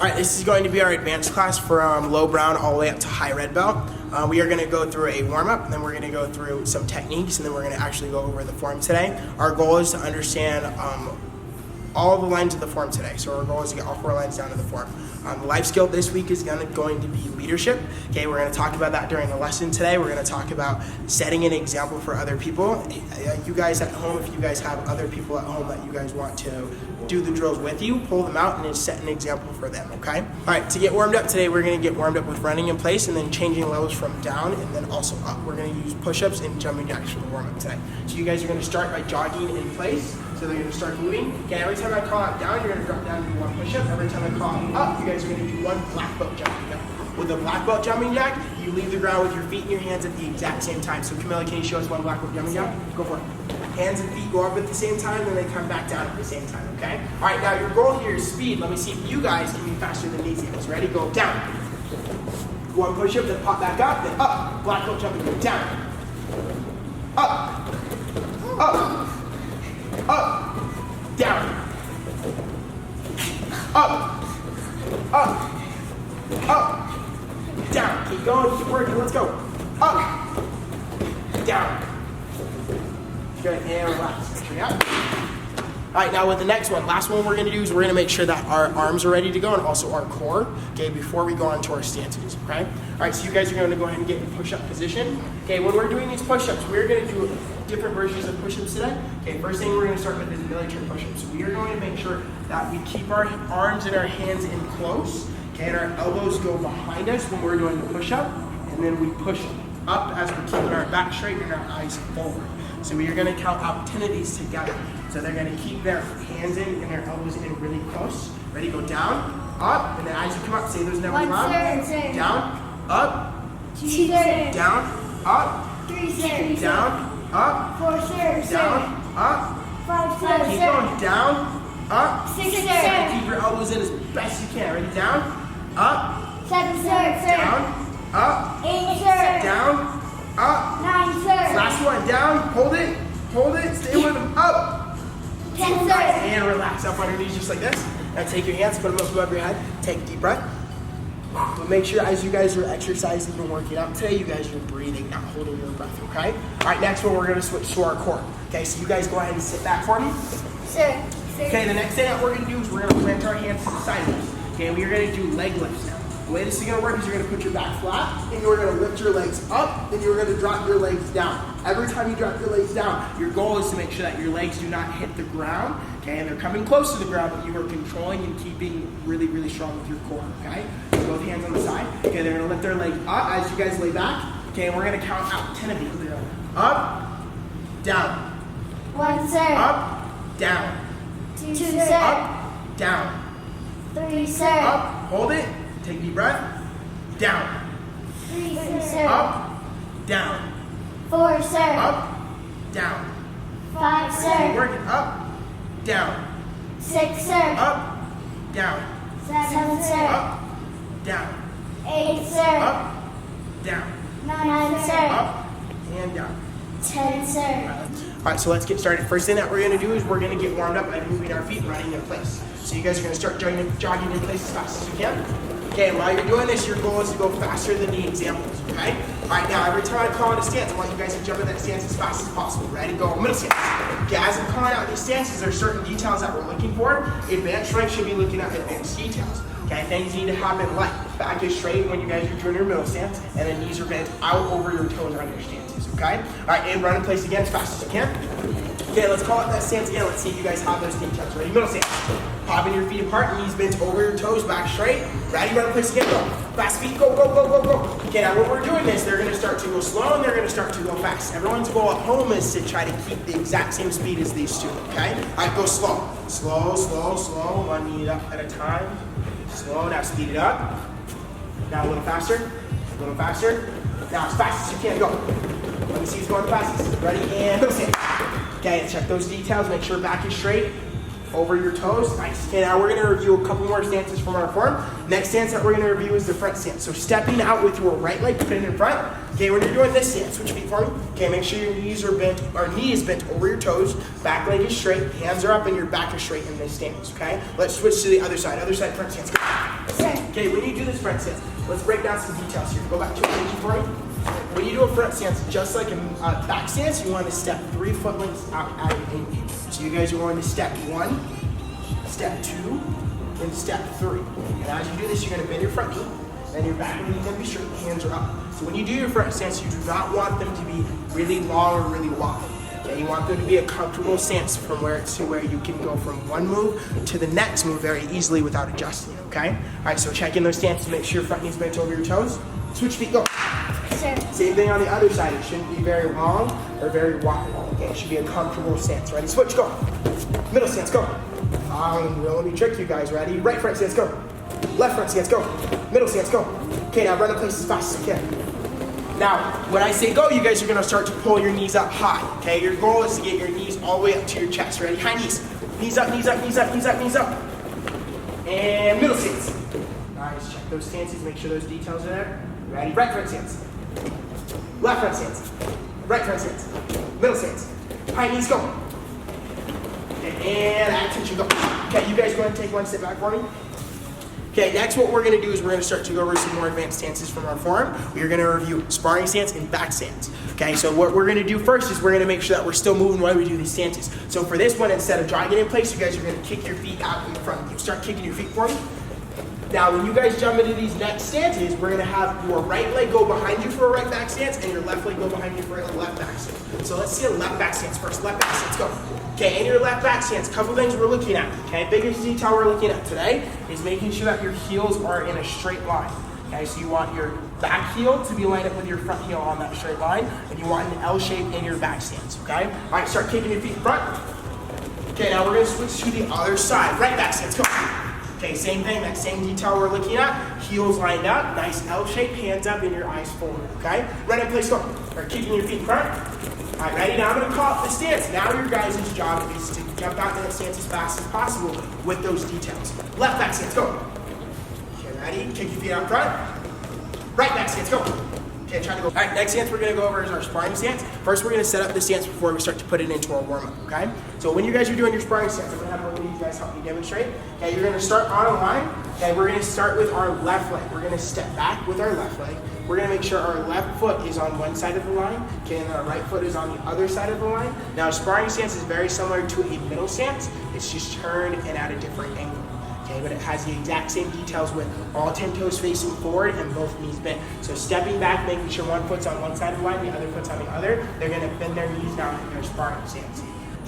Alright, this is going to be our advanced class from low brown all the way up to high red belt. We are going to go through a warm-up, then we're going to go through some techniques, and then we're going to actually go over the form today. Our goal is to understand all the lines of the form today. So our goal is to get all 4 lines down to the form. The life skill this week is going to be leadership. Okay, we're going to talk about that during the lesson today. We're going to talk about setting an example for other people. You guys at home, if you guys have other people at home that you guys want to do the drills with you, pull them out and set an example for them, okay? All right, to get warmed up today, we're going to get warmed up with running in place and then changing levels from down and then also up. We're going to use push-ups and jumping jacks for the warm-up today. So you guys are going to start by jogging in place. So they're going to start moving. Okay, every time I call out down, you're going to drop down and do 1 push-up. Every time I call out up, you guys are going to do 1 black belt jumping jack. With a black belt jumping jack, you leave the ground with your feet and your hands at the exact same time. So Camilla, can you show us 1 black belt jumping jack? Go for it. Hands and feet go up at the same time, then they come back down at the same time, okay? All right, now your goal here is speed. Let me see if you guys can be faster than these guys. Ready? Go down. 1 push-up, then pop back up, then up. Black belt jumping, go down. Up. Up. Up. Down. Up. Up. Up. Down. Keep going. Keep working. Let's go. Up. Down. Good. And relax. Yeah. All right. Now with the next one, last one we're going to do is we're going to make sure that our arms are ready to go and also our core. Okay. Before we go on to our stances. Okay. All right. So you guys are going to go ahead and get in push-up position. Okay. When we're doing these push-ups, we're going to do different versions of push-ups today. Okay, first thing we're going to start with is military push-ups. We are going to make sure that we keep our arms and our hands in close, okay, and our elbows go behind us when we're doing the push-up, and then we push up as we're keeping our back straight and our eyes forward. So we are going to count out 10 of these together. So they're going to keep their hands in and their elbows in really close. Ready, go down, up, and then as you come up, say those numbers loud. Down, up, 2, sir. Down, up, 3, sir. down, up, 4, sir. down, up, 5, keep sir. going, down, up, 6, keep sir. your elbows in as best you can. Ready, down, up, 7, sir. down, up, 8, sir. down, up. 9, sir. Last one, down, hold it, stay with them, up. 10, sir. And relax, up on your knees just like this. Now take your hands, put them up above your head, take a deep breath. But make sure as you guys are exercising and working out today, you guys are breathing, not holding your breath, okay? All right, next one, we're gonna switch to our core. Okay, so you guys go ahead and sit back for me. Sir. Okay, the next thing that we're gonna do is we're gonna plant our hands to the side of us. Okay, we are gonna do leg lifts now. The way this is gonna work is you're gonna put your back flat, and you're gonna lift your legs up, and you're gonna drop your legs down. Every time you drop your legs down, your goal is to make sure that your legs do not hit the ground, okay, and they're coming close to the ground, but you are controlling and keeping really, really strong with your core, okay? Both hands on the side. Okay, they're gonna lift their legs up as you guys lay back. Okay, and we're gonna count out 10 of these. We're gonna up, down, 1, sir. up, down, 2, sir. up, down, 3, sir. up, hold it, take a deep breath, down, 3, sir. up, down, 4, sir. up, down. 5, Keep sir. working, up, down, 6, sir. up, down, 7, sir. up, down, 8, sir. up, down, 9, sir. up, and down. 10, sir. All right, so let's get started. First thing that we're gonna do is we're gonna get warmed up by moving our feet, running in place. So you guys are gonna start jogging in place as fast as you can. Okay, and while you're doing this, your goal is to go faster than the examples, okay? All right, now every time I call out a stance, I want you guys to jump in that stance as fast as possible. Ready, go, middle stance. Okay, as I'm calling out these stances, there's certain details that we're looking for. Advanced strength should be looking at advanced details. Okay, things need to happen like back is straight when you guys are doing your middle stance, and then knees are bent out over your toes on your stances, okay? All right, and run in place again as fast as you can. Okay, let's call out that stance again. Let's see if you guys have those details. Ready, middle stance. Popping your feet apart, knees bent over your toes, back straight. Ready, run in place again, go. Fast feet, go, go, go, go, go. Okay, now when we're doing this, they're gonna start to go slow and they're gonna start to go fast. Everyone's goal at home is to try to keep the exact same speed as these two, okay? All right, go slow. Slow, slow, slow, 1 knee up at a time. Slow, now speed it up. Now a little faster, a little faster. Now as fast as you can, go. Let me see who's going fastest. Ready, and middle stance. Okay, and check those details, make sure back is straight, over your toes. Nice. Okay, now we're gonna review a couple more stances from our form. Next stance that we're gonna review is the front stance. So stepping out with your right leg, put it in front. Okay, when you're doing this stance, switch feet for me. Okay, make sure your knees are bent, or knee is bent over your toes. Back leg is straight, hands are up, and your back is straight in this stance. Okay, let's switch to the other side. Other side, front stance. Sir. Okay, when you do this front stance, let's break down some details here. Go back to attention for me. When you do a front stance, just like a back stance, you want to step 3 foot lengths out at an angle. So you guys are going to step 1, step 2, and step 3. And as you do this, you're going to bend your front knee, and your back knee is going to be straight, hands are up. So when you do your front stance, you do not want them to be really long or really wide. Okay, you want them to be a comfortable stance from where you can go from one move to the next move very easily without adjusting, okay? All right, so check in those stances, make sure your front knee's bent over your toes. Switch feet, go. Sir. Same thing on the other side. It shouldn't be very long or very wide. Okay, it should be a comfortable stance. Ready? Switch, go. Middle stance, go. Let me trick you guys. Ready? Right front stance, go. Left front stance, go. Middle stance, go. Okay, now run in place as fast as you can. Now, when I say go, you guys are gonna start to pull your knees up high. Okay, your goal is to get your knees all the way up to your chest. Ready? High knees. Knees up, knees up, knees up, knees up, knees up. And middle stance. Nice. Check those stances. Make sure those details are there. Ready? Right front stance. Left front stance. Right front stance. Middle stance. High knees, go. And attention, go. Okay, you guys go ahead and take one step back for me. Okay, next what we're gonna do is we're gonna start to go over some more advanced stances from our form. We're gonna review sparring stance and back stance. Okay, so what we're gonna do first is we're gonna make sure that we're still moving while we do these stances. So for this one, instead of dragging in place, you guys are gonna kick your feet out in front of you. Start kicking your feet for me. Now, when you guys jump into these next stances, we're gonna have your right leg go behind you for a right back stance and your left leg go behind you for a left back stance. So let's see a left back stance first. Left back stance, go. Okay, in your left back stance, couple things we're looking at. Okay, biggest detail we're looking at today is making sure that your heels are in a straight line. Okay, so you want your back heel to be lined up with your front heel on that straight line, and you want an L shape in your back stance. Okay, all right, start kicking your feet in front. Okay, now we're gonna switch to the other side. Right back stance, go. Okay, same thing, that same detail we're looking at. Heels lined up, nice L shape, hands up and your eyes forward, okay? Run in place, go. Or kicking your feet in front. All right, ready? Now I'm gonna call it the stance. Now your guys' job is to jump out in that stance as fast as possible with those details. Left back stance, go. Okay, ready? Kick your feet out front. Right back stance, go. Okay, try to go. All right, next stance we're gonna go over is our sparring stance. First, we're gonna set up the stance before we start to put it into our warm-up, okay? So when you guys are doing your sparring stance, I'm gonna have one of you guys help me demonstrate. Okay, you're gonna start on a line. Okay, we're gonna start with our left leg. We're gonna step back with our left leg. We're gonna make sure our left foot is on one side of the line, okay, and our right foot is on the other side of the line. Now, a sparring stance is very similar to a middle stance. It's just turned and at a different angle. Okay, but it has the exact same details with all 10 toes facing forward and both knees bent. So stepping back, making sure one foot's on one side of the line, the other foot's on the other. They're gonna bend their knees down in their sparring stance.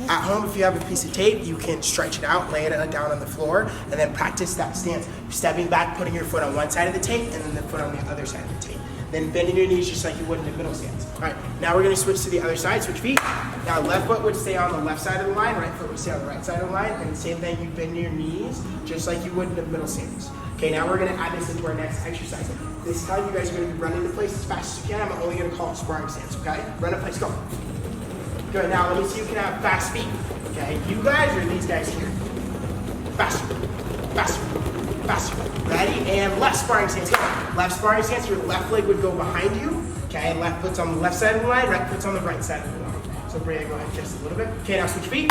At home, if you have a piece of tape, you can stretch it out, lay it down on the floor, and then practice that stance. Stepping back, putting your foot on one side of the tape, and then the foot on the other side of the tape. Then bending your knees just like you would in the middle stance. All right, now we're gonna switch to the other side, switch feet. Now left foot would stay on the left side of the line, right foot would stay on the right side of the line, and same thing, you bend your knees just like you would in the middle stance. Okay, now we're gonna add this into our next exercise. This time you guys are gonna be running into place as fast as you can. I'm only gonna call it sparring stance, okay? Run in place, go. Good, now let me see if you can have fast feet. Okay, you guys or these guys here? Faster, faster, faster. Ready? And left sparring stance, go. Left sparring stance, your left leg would go behind you. Okay, left foot's on the left side of the line, right foot's on the right side of the line. So Bria, go ahead just a little bit. Okay, now switch feet.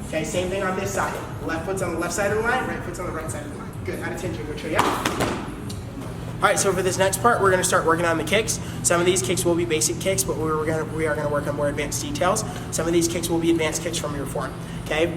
Okay, same thing on this side. Left foot's on the left side of the line, right foot's on the right side of the line. Good, add attention, go show you. All right, so for this next part, we're gonna start working on the kicks. Some of these kicks will be basic kicks, but we are gonna work on more advanced details. Some of these kicks will be advanced kicks from your form, okay?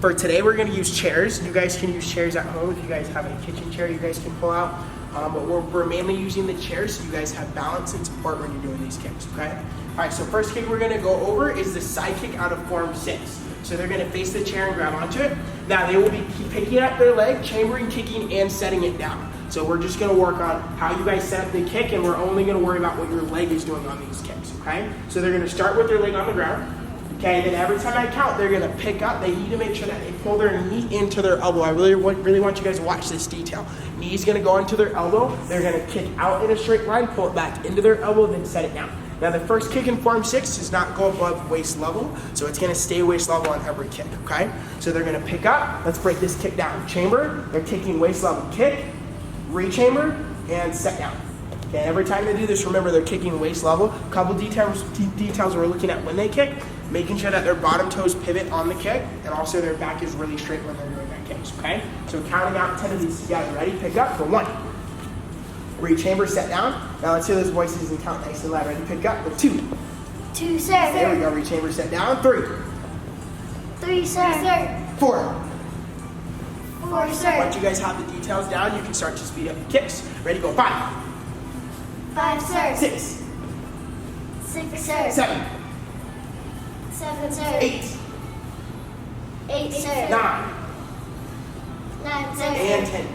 For today, we're gonna use chairs. You guys can use chairs at home. If you guys have a kitchen chair, you guys can pull out. But we're mainly using the chairs so you guys have balance and support when you're doing these kicks, okay? All right, so first kick we're gonna go over is the side kick out of form 6. So they're gonna face the chair and grab onto it. Now they will be picking up their leg, chambering, kicking, and setting it down. So we're just gonna work on how you guys set up the kick, and we're only gonna worry about what your leg is doing on these kicks, okay? So they're gonna start with their leg on the ground, okay? And then every time I count, they're gonna pick up. They need to make sure that they pull their knee into their elbow. I really want you guys to watch this detail. Knee's gonna go into their elbow. They're gonna kick out in a straight line, pull it back into their elbow, then set it down. Now the first kick in Form 6 does not go above waist level, so it's gonna stay waist level on every kick, okay? So they're gonna pick up, let's break this kick down. Chamber, they're kicking waist level kick, re-chamber, and set down. Okay, every time they do this, remember they're kicking waist level. A couple details we're looking at when they kick, making sure that their bottom toes pivot on the kick, and also their back is really straight when they're doing their kicks, okay? So counting out 10 of these together. Ready? Pick up for 1. Re-chamber, set down. Now let's hear those voices and count nice and loud. Ready? Pick up for 2. 2, sir. There we go. Re-chamber, set down. 3. 3, sir. 4. 4, sir. Once you guys have the details down, you can start to speed up the kicks. Ready? Go. 5. 5, sir. 6. 6, sir. 7. 7, sir. 8. 8, sir. 9. 9, sir. And 10.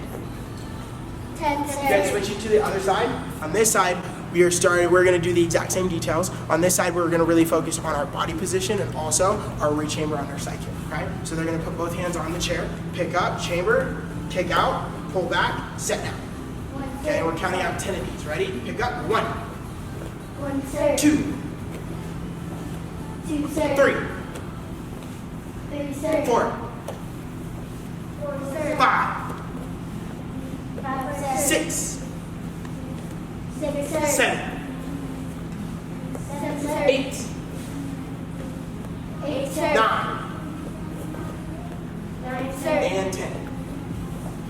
10, Then sir. switching to the other side. On this side, we're going to do the exact same details. On this side, we're going to really focus on our body position and also our re-chamber on our side kick, okay? So they're going to put both hands on the chair, pick up, chamber, kick out, pull back, set down. Okay, we're counting out 10 of these. Ready? Pick up. 1, 1, sir. 2, 2, sir. 3, 3, sir. 4, 4, sir. 5, 5, sir. 6, 6, sir. 7, 7, sir. 8, 8, sir. 9, 9, sir. and 10.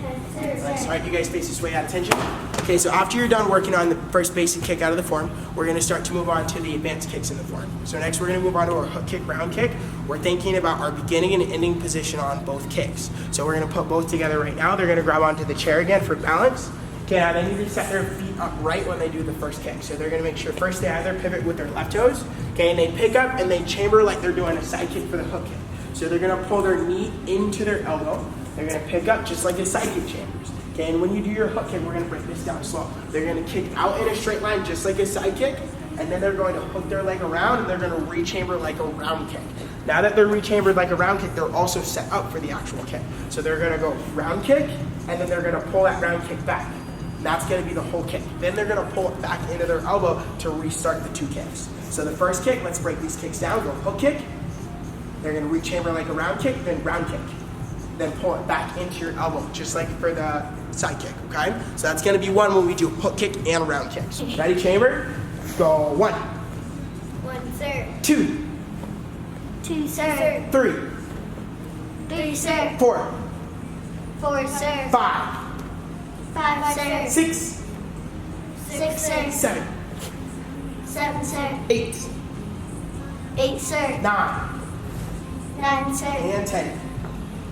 10, sir. Nice. All right, you guys face this way out of tension. Okay, so after you're done working on the first basic kick out of the form, we're going to start to move on to the advanced kicks in the form. So next we're going to move on to our hook kick, round kick. We're thinking about our beginning and ending position on both kicks. So we're going to put both together right now. They're going to grab onto the chair again for balance. Okay, now they need to set their feet upright when they do the first kick. So they're going to make sure first they either pivot with their left toes, okay, and they pick up and they chamber like they're doing a side kick for the hook kick. So they're going to pull their knee into their elbow. They're going to pick up just like a side kick chambers. Okay, and when you do your hook kick, we're going to break this down slow. They're going to kick out in a straight line just like a side kick, and then they're going to hook their leg around, and they're going to re-chamber like a round kick. Now that they're re-chambered like a round kick, they're also set up for the actual kick. So they're going to go round kick, and then they're going to pull that round kick back. That's going to be the whole kick. Then they're going to pull it back into their elbow to restart the 2 kicks. So the first kick, let's break these kicks down. Go hook kick. They're going to re-chamber like a round kick, then round kick. Then pull it back into your elbow, just like for the side kick, okay? So that's gonna be 1 when we do hook kick and round kicks. Ready, chamber? Go 1, 1, sir. 2, 2, sir. 3, 3, sir. 4, 4, sir. 5, 5, sir. 6, 6, sir. 7, 7, sir. 8, 8, sir. 9, 9, sir. and 10.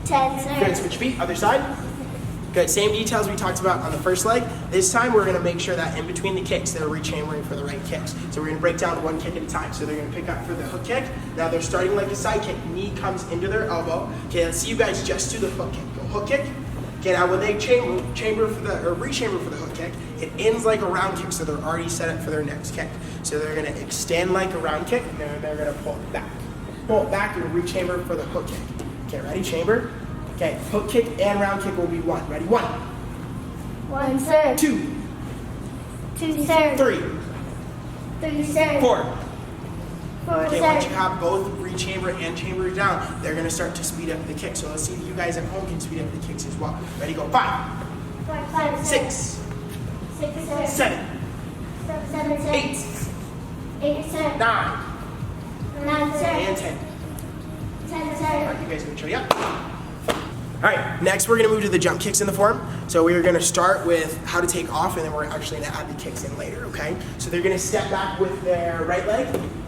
10, Good, sir. switch feet, other side. Good, same details we talked about on the first leg. This time we're gonna make sure that in between the kicks, they're re-chambering for the right kicks. So we're gonna break down 1 kick at a time. So they're gonna pick up for the hook kick. Now they're starting like a side kick. Knee comes into their elbow. Okay, let's see you guys just do the hook kick. Go hook kick. Okay, now when they re-chamber for the hook kick, it ends like a round kick, so they're already set up for their next kick. So they're gonna extend like a round kick, and then they're gonna pull it back. Pull it back and re-chamber for the hook kick. Okay, ready, chamber? Okay, hook kick and round kick will be 1. Ready, 1, 1, sir. 2, 2, sir. 3, 3, sir. 4. 4, Okay, once you sir. have both re-chamber and chamber down, they're gonna start to speed up the kick. So let's see if you guys at home can speed up the kicks as well. Ready, go 5, 5, sir. 6, 6, sir. 7, 7, sir. 8, 8, sir. 9, 9, sir. and 10. 10, All sir. right, you guys gonna show you up. All right, next we're gonna move to the jump kicks in the form. So we're gonna start with how to take off, and then we're actually gonna add the kicks in later, okay? So they're gonna step back with their right leg.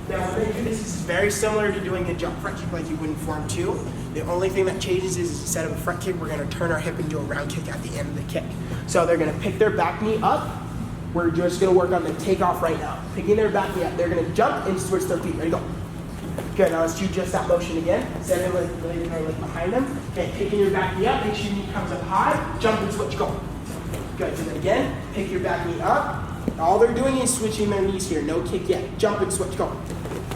Now when they do this, is very similar to doing a jump front kick like you would in Form 2. The only thing that changes is instead of a front kick, we're gonna turn our hip and do a round kick at the end of the kick. So they're gonna pick their back knee up. We're just gonna work on the takeoff right now. Picking their back knee up, they're gonna jump and switch their feet. Ready, go. Good, now let's do just that motion again. Set it like behind them. Okay, picking your back knee up, make sure your knee comes up high, jump and switch, go. Good, do that again. Pick your back knee up. All they're doing is switching their knees here, no kick yet. Jump and switch, go.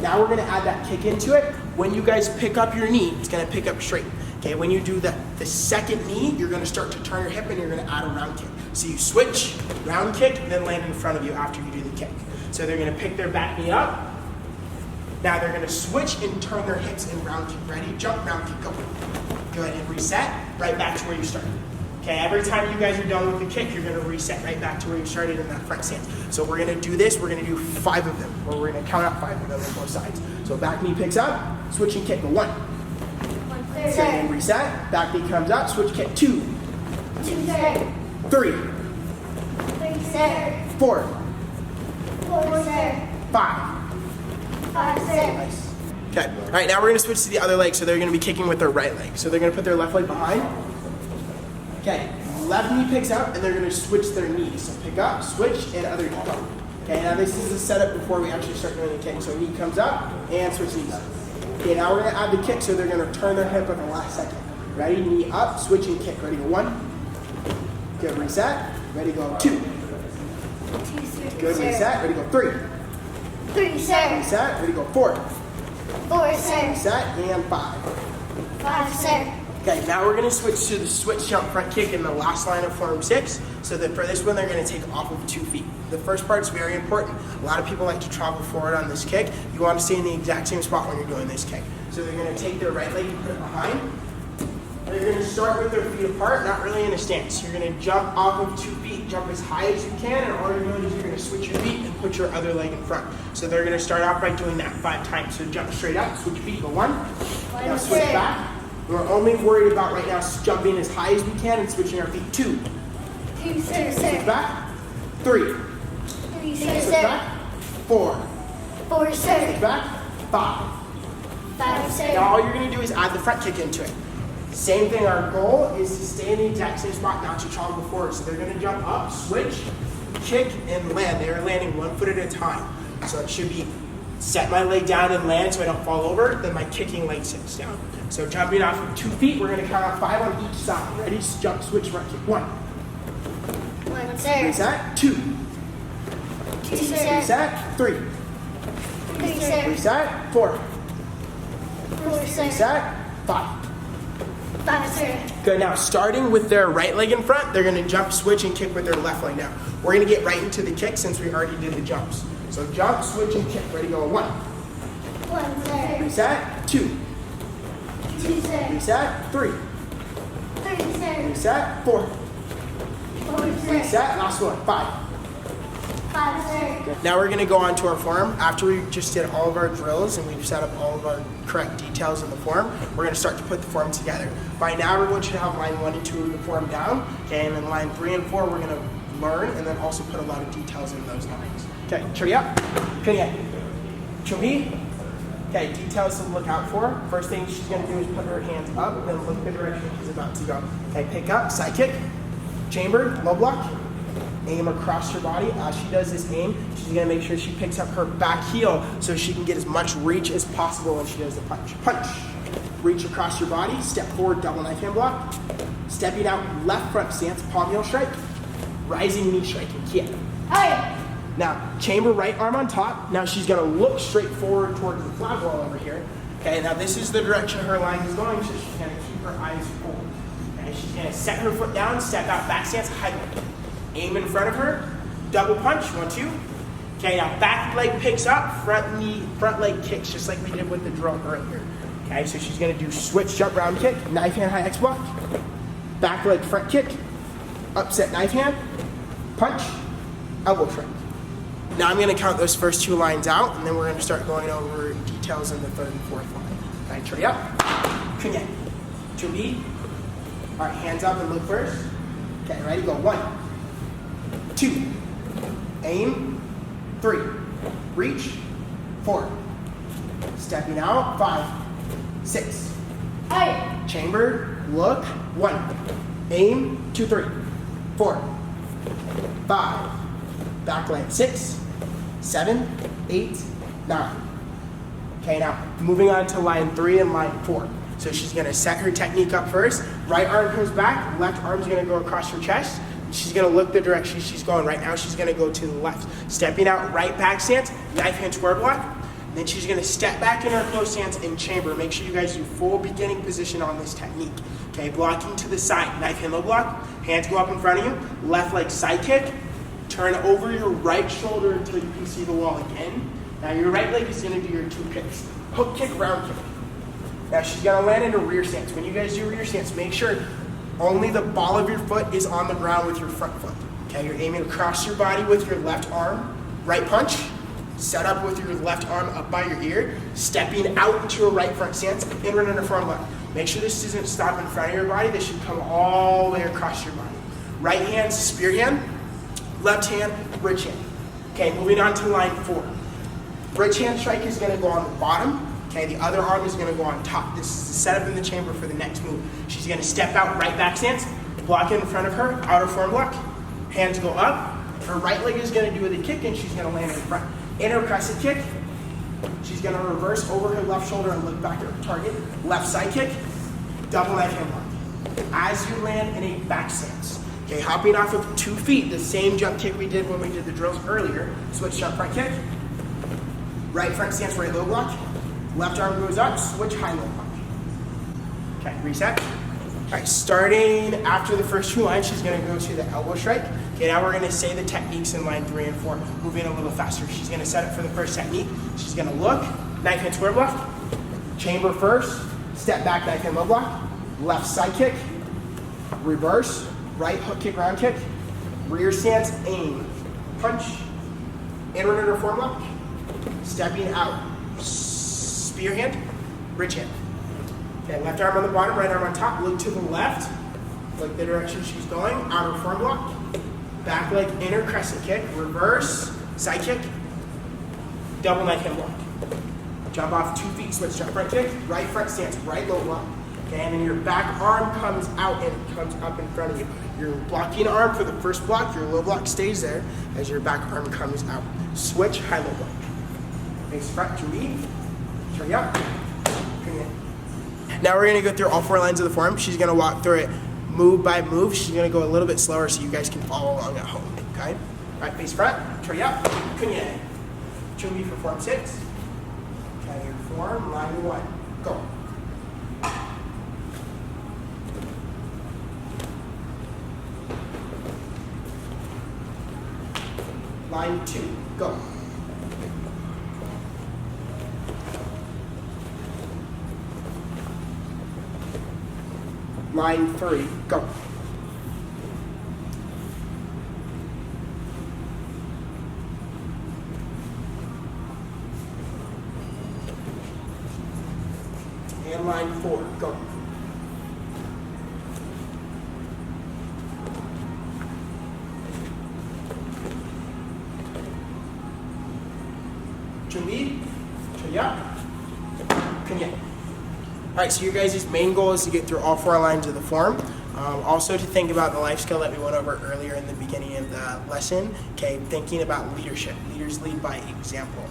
Now we're gonna add that kick into it. When you guys pick up your knee, it's gonna pick up straight. Okay, when you do the second knee, you're gonna start to turn your hip and you're gonna add a round kick. So you switch, round kick, then land in front of you after you do the kick. So they're gonna pick their back knee up. Now they're gonna switch and turn their hips and round kick. Ready? Jump, round kick, go. Go ahead and reset, right back to where you started. Okay, every time you guys are done with the kick, you're gonna reset right back to where you started in that front stance. So we're gonna do this, we're gonna do 5 of them, or we're gonna count out 5 of them on both sides. So back knee picks up, switching kick, go 1. Sir. And reset, back knee comes up, switch kick 2, 2, sir. 3, 3, sir. 4, 4, sir. 5. 5, sir. Nice. Okay, all right, now we're gonna switch to the other leg, so they're gonna be kicking with their right leg. So they're gonna put their left leg behind. Okay, left knee picks up, and they're gonna switch their knees. So pick up, switch, and other knee go. Okay, now this is the setup before we actually start doing the kick. So knee comes up, and switch knees. Okay, now we're gonna add the kick, so they're gonna turn their hip at the last second. Ready, knee up, switch and kick. Ready, go 1. Good, reset. Ready, go 2. 2, sir. Good, reset. Ready, go 3. 3, sir. Reset. Ready, go 4. 4, sir. Reset, and 5. 5, sir. Okay, now we're gonna switch to the switch jump front kick in the last line of form 6. So that for this one, they're gonna take off of 2 feet. The first part's very important. A lot of people like to travel forward on this kick. You wanna stay in the exact same spot when you're doing this kick. So they're gonna take their right leg and put it behind. And they're gonna start with their feet apart, not really in a stance. You're gonna jump off of 2 feet, jump as high as you can, and all you're doing is you're gonna switch your feet and put your other leg in front. So they're gonna start off by doing that 5 times. So jump straight up, switch feet, go 1. Now switch sir. back. We're only worried about right now jumping as high as we can and switching our feet. 2. 2, sir. Switch back. 3. 3, Switch sir. back. 4. 4, sir. Switch back. 5. 5, sir. Now all you're gonna do is add the front kick into it. Same thing, our goal is to stay in the exact same spot, not to travel forward. So they're gonna jump up, switch, kick, and land. They're landing 1 foot at a time. So it should be set my leg down and land so I don't fall over, then my kicking leg sits down. So jumping off of 2 feet, we're gonna count out 5 on each side. Ready? Jump, switch, front kick. 1. 1, sir. Reset. 2. 2, sir. Reset. 3. 3, sir. Reset. 4. 4, sir. Reset. 5. 5, sir. Good, now starting with their right leg in front, they're gonna jump, switch, and kick with their left leg now. We're gonna get right into the kick since we already did the jumps. So jump, switch, and kick. Ready, go 1. 1, sir. Reset. 2. 2, sir. Reset. 3. 3, sir. Reset. 4. 4, sir. Reset. Last one. 5. 5, sir. Now we're gonna go on to our form. After we just did all of our drills and we've set up all of our correct details in the form, we're gonna start to put the form together. By now, everyone should have line 1 and 2 of the form down. Okay, and then line 3 and 4, we're gonna learn and then also put a lot of details in those lines. Okay, churi up, kunya, churi. Okay, details to look out for. First thing she's gonna do is put her hands up, then look the direction she's about to go. Okay, pick up, side kick, chamber, low block. Aim across her body. As she does this aim, she's gonna make sure she picks up her back heel so she can get as much reach as possible when she does the punch. Punch. Reach across your body, step forward, double knife hand block. Stepping out, left front stance, palm heel strike. Rising knee strike, and kia. Hey. Now, chamber right arm on top. Now she's gonna look straight forward towards the flag wall over here. Okay, now this is the direction her line is going, so she's gonna keep her eyes forward. Okay, she's gonna set her foot down, step out, back stance, high leg. Aim in front of her, double punch, 1, 2. Okay, now back leg picks up, front knee, front leg kicks, just like we did with the drill earlier. Okay, so she's gonna do switch, jump, round kick, knife hand, high X block, back leg, front kick, upset knife hand, punch, elbow strike. Now I'm gonna count those first 2 lines out, and then we're gonna start going over details in the 3rd and 4th line. Okay, tree up, kunya, 2B. All right, hands up and look first. Okay, ready, go 1, 2, aim, 3, reach, 4, stepping out, 5, 6, Hey. chamber, look, 1, aim, 2, 3, 4, 5, back leg, 6, 7, 8, 9. Okay, now moving on to line 3 and line 4. So she's gonna set her technique up first. Right arm comes back, left arm's gonna go across her chest. She's gonna look the direction she's going. Right now she's gonna go to the left. Stepping out, right back stance, knife hand square block. Then she's gonna step back in her closed stance and chamber. Make sure you guys do full beginning position on this technique. Okay, blocking to the side, knife hand low block, hands go up in front of you, left leg side kick, turn over your right shoulder until you can see the wall again. Now your right leg is gonna do your 2 kicks. Hook kick, round kick. Now she's gonna land in a rear stance. When you guys do rear stance, make sure only the ball of your foot is on the ground with your front foot. Okay, you're aiming across your body with your left arm, right punch, set up with your left arm up by your ear, stepping out into a right front stance, inward and a front left. Make sure this doesn't stop in front of your body. This should come all the way across your body. Right hand, spear hand, left hand, bridge hand. Okay, moving on to line 4. Bridge hand strike is gonna go on the bottom. Okay, the other arm is gonna go on top. This is the setup in the chamber for the next move. She's gonna step out, right back stance, block in front of her, outer forearm block, hands go up. Her right leg is gonna do the kick and she's gonna land in front. In her crescent kick, she's gonna reverse over her left shoulder and look back at her target. Left side kick, double knife hand block. As you land in a back stance, okay, hopping off of 2 feet, the same jump kick we did when we did the drills earlier. Switch jump front kick, right front stance, right low block. Left arm goes up, switch high low block. Okay, reset. All right, starting after the first 2 lines, she's gonna go to the elbow strike. Okay, now we're gonna say the techniques in line 3 and 4, moving a little faster. She's gonna set up for the first technique. She's gonna look, knife hand square block, chamber first, step back, knife hand low block, left side kick, reverse, right hook kick, round kick, rear stance, aim, punch, inward under forearm lock, stepping out, spear hand, bridge hand. Okay, left arm on the bottom, right arm on top, look to the left, like the direction she's going, outer forearm block, back leg inner crescent kick, reverse, side kick, double knife hand block. Jump off 2 feet, switch jump front kick, right front stance, right low block. Okay, and then your back arm comes out and comes up in front of you. Your blocking arm for the first block, your low block stays there as your back arm comes out. Switch high low block. Face front to lead, turn up, bring it. Now we're gonna go through all 4 lines of the form. She's gonna walk through it move by move. She's gonna go a little bit slower so you guys can follow along at home, okay? All right, face front, turn up, kunye. Chungi for form 6. Okay, your form, line 1, go. Line 2, go. Line 3, go. And line 4, go. Chungi, Chaya, Kunya. All right, so your guys' main goal is to get through all 4 lines of the form. Also to think about the life skill that we went over earlier in the beginning of the lesson, okay, thinking about leadership. Leaders lead by example.